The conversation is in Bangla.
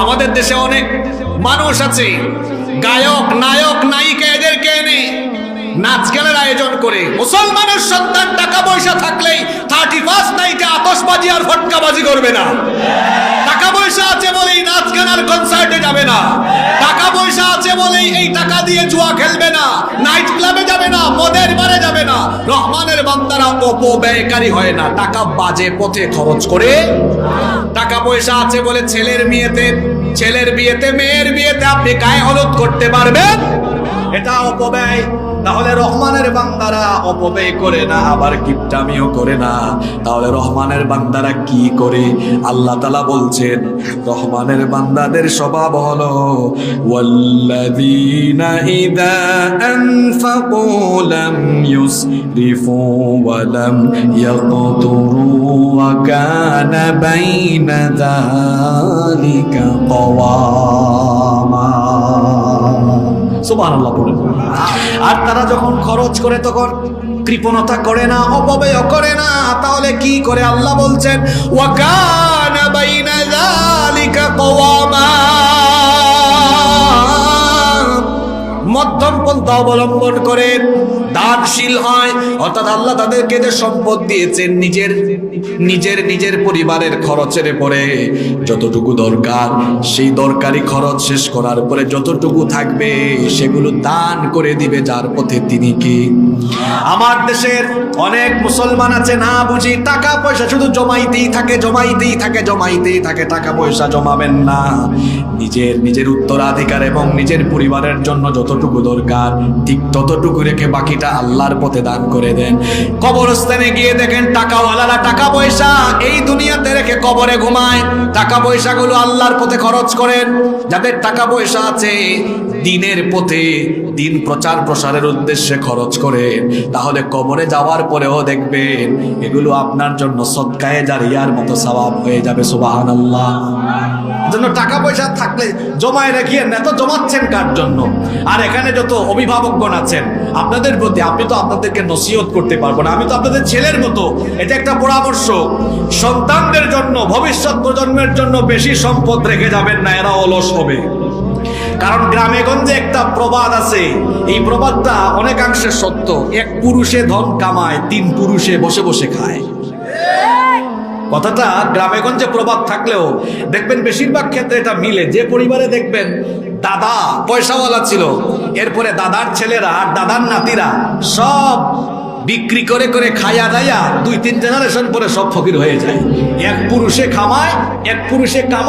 আমাদের দেশে অনেক মানুষ আছে, গায়ক নায়ক নায়িকা এদেরকে এনে নাচ গানের আয়োজন করে। মুসলমানের সন্তান টাকা পয়সা থাকলেই 31 নাইটে আতশবাজি আর ফটকাবাজি করবে না। টাকা পয়সা আছে বলেই নাচ গান আর কনসার্টে যাবে না। টাকা পয়সা আছে বলেই এই টাকা দিয়ে জুয়া খেলবে না, নাইট ক্লাবে যাবে না, মদের বারে যাবে না। রহমানের বান্দারা অপব্যয়কারী হয় না, টাকা বাজে পথে খরচ করে। টাকা পয়সা আছে বলে ছেলের বিয়েতে মেয়ের বিয়েতে আপনি গায়ে হলুদ করতে পারবেন, এটা অপব্যয়। তাহলে রহমানের বান্দারা অপব্যয় করে না, আবার কিপটামিও করে না। তাহলে রহমানের বান্দারা কি করে? আল্লাহ তাআলা বলছেন রহমানের বান্দাদের স্বভাব হলো ওয়াল্লাযীনা ইযা আনফাকু লাম ইউসরিফু ওয়া লাম ইয়াকতুরু ওয়া কানা বাইনা যালিকা কওয়ামা। সুবহানাল্লাহ পড়ুন। আর তারা যখন খরচ করে তখন কৃপণতা করে না, অপব্যয় করে না। তাহলে কি করে? আল্লাহ বলছেন ওয়া কানা বাইনা যালিকা কওয়ামা, মধ্যম পন্থা অবলম্বন করে দানশীল হয়। অর্থাৎ আল্লাহ তাদেরকে যে সম্পদ দিয়েছেন নিজের পরিবারের খরচের পরে যতটুকু দরকার সেই দরকারি খরচ শেষ করার পরে যতটুকু থাকবে সেগুলো দান করে দিবে যার পথে তিনি কি। আমার দেশের অনেক মুসলমান আছে না বুঝি টাকা পয়সা শুধু জমাইতেই থাকে। টাকা পয়সা জমাবেন না, নিজের উত্তরাধিকার এবং নিজের পরিবারের জন্য যতটুকু দরকার ঠিক ততটুকু রেখে বাকিটা আল্লাহর পথে দান করে দেন। কবরস্থানে গিয়ে দেখেন টাকাওয়ালারা টাকা পয়সা এই দুনিয়াতে রেখে কবরে ঘুমায়। টাকা পয়সাগুলো আল্লাহর পথে খরচ করেন। যাদের টাকা পয়সা আছে দিনের পথে, দিন প্রচার প্রসারের উদ্দেশ্যে খরচ করেন, তাহলে কবরে যাওয়ার পরেও দেখবেন এগুলো আপনার জন্য সদকায়ে জারিয়ার মতো সওয়াব হয়ে যাবে। সুবহানাল্লাহ। জন্য টাকা পয়সা থাকলে জমায় রাখিয়েন না। তো জমাচ্ছেন কার জন্য? আর এখানে যত অভিভাবকগণ আছেন আপনাদের প্রতি, আমি তো আপনাদেরকে নসিহত করতে পারবো না, আমি তো আপনাদের ছেলের মতো। এটা একটা পরামর্শ, সন্তানদের জন্য, ভবিষ্যৎ প্রজন্মের জন্য বেশি সম্পদ রেখে যাবেন না, এরা অলস হবে। কারণ গ্রামে গঞ্জে একটা প্রবাদ আছে, এই প্রবাদটা অনেকাংশে সত্য। এক পুরুষে ধন কামায়, 3 পুরুষে বসে বসে খায়। কথাটা গ্রামে গঞ্জে প্রবাদ থাকলেও দেখবেন বেশিরভাগ ক্ষেত্রে এটা মিলে। যে পরিবারে দেখবেন দাদা পয়সাওয়ালা ছিল, এরপরে দাদার ছেলেরা আর দাদার নাতিরা সব বিক্রি করে করে খায়া দায়া 2-3 জেনারেশন পরে সব ফকির হয়ে যায়। এক পুরুষে কামায়, এক পুরুষে কামায়।